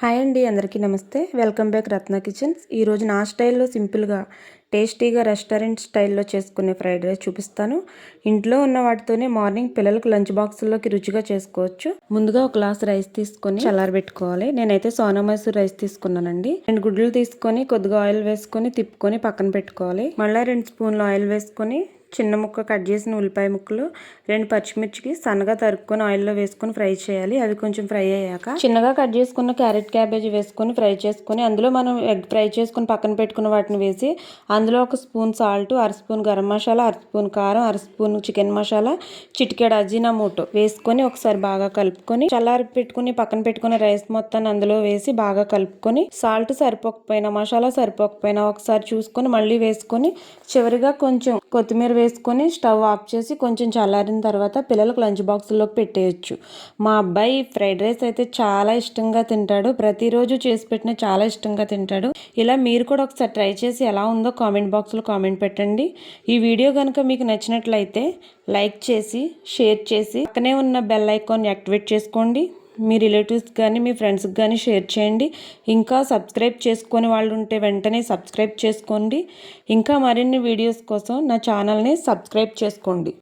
Hi అండి, అందరికీ నమస్తే. వెల్కమ్ బ్యాక్ రత్న కిచెన్స్. ఈరోజు నా స్టైల్లో సింపుల్గా టేస్టీగా రెస్టారెంట్ స్టైల్లో చేసుకునే ఫ్రైడ్ రైస్ చూపిస్తాను. ఇంట్లో ఉన్న వాటితోనే మార్నింగ్ పిల్లలకు లంచ్ బాక్సుల్లోకి రుచిగా చేసుకోవచ్చు. ముందుగా ఒక గ్లాస్ రైస్ తీసుకొని చల్లారబెట్టుకోవాలి. నేనైతే సోనా మసూర్ రైస్ తీసుకున్నానండి. 2 గుడ్లు తీసుకొని కొద్దిగా ఆయిల్ వేసుకొని తిప్పుకొని పక్కన పెట్టుకోవాలి. మళ్ళీ 2 స్పూన్లు ఆయిల్ వేసుకొని చిన్న ముక్క కట్ చేసిన ఉల్లిపాయ ముక్కలు, 2 పచ్చిమిర్చికి సన్నగా తరుక్కొని ఆయిల్లో వేసుకొని ఫ్రై చేయాలి. అవి కొంచెం ఫ్రై అయ్యాక చిన్నగా కట్ చేసుకున్న క్యారెట్, క్యాబేజీ వేసుకొని ఫ్రై చేసుకొని అందులో మనం ఎగ్ ఫ్రై చేసుకుని పక్కన పెట్టుకున్న వాటిని వేసి అందులో 1 spoon salt, 1/2 spoon garam masala, 1/2 spoon కారం, 1/2 స్పూన్ చికెన్ మసాలా, చిటికెడు అజీనామోటో వేసుకొని ఒకసారి బాగా కలుపుకొని చల్లారి పెట్టుకుని పక్కన పెట్టుకున్న రైస్ మొత్తాన్ని అందులో వేసి బాగా కలుపుకొని సాల్ట్ సరిపోకపోయినా మసాలా సరిపోకపోయినా ఒకసారి చూసుకొని మళ్ళీ వేసుకొని చివరిగా కొంచెం కొత్తిమీర వేసుకొని స్టవ్ ఆఫ్ చేసి కొంచెం చల్లారిన తర్వాత పిల్లలకు లంచ్ బాక్సుల్లోకి పెట్టేయచ్చు. మా అబ్బాయి ఫ్రైడ్ రైస్ అయితే చాలా ఇష్టంగా తింటాడు. ప్రతిరోజు చేసి పెట్టినా చాలా ఇష్టంగా తింటాడు. ఇలా మీరు కూడా ఒకసారి ట్రై చేసి ఎలా ఉందో కామెంట్ బాక్స్లో కామెంట్ పెట్టండి. ఈ వీడియో కనుక మీకు నచ్చినట్లయితే లైక్ చేసి షేర్ చేసి పక్కనే ఉన్న బెల్ ఐకాన్ యాక్టివేట్ చేసుకోండి. మీ రిలేటివ్స్ కానీ మీ ఫ్రెండ్స్కి కానీ షేర్ చేయండి. ఇంకా సబ్స్క్రైబ్ చేసుకొని వాళ్ళు ఉంటే వెంటనే సబ్స్క్రైబ్ చేసుకోండి. ఇంకా మరిన్ని వీడియోస్ కోసం నా ఛానల్ని సబ్స్క్రైబ్ చేసుకోండి.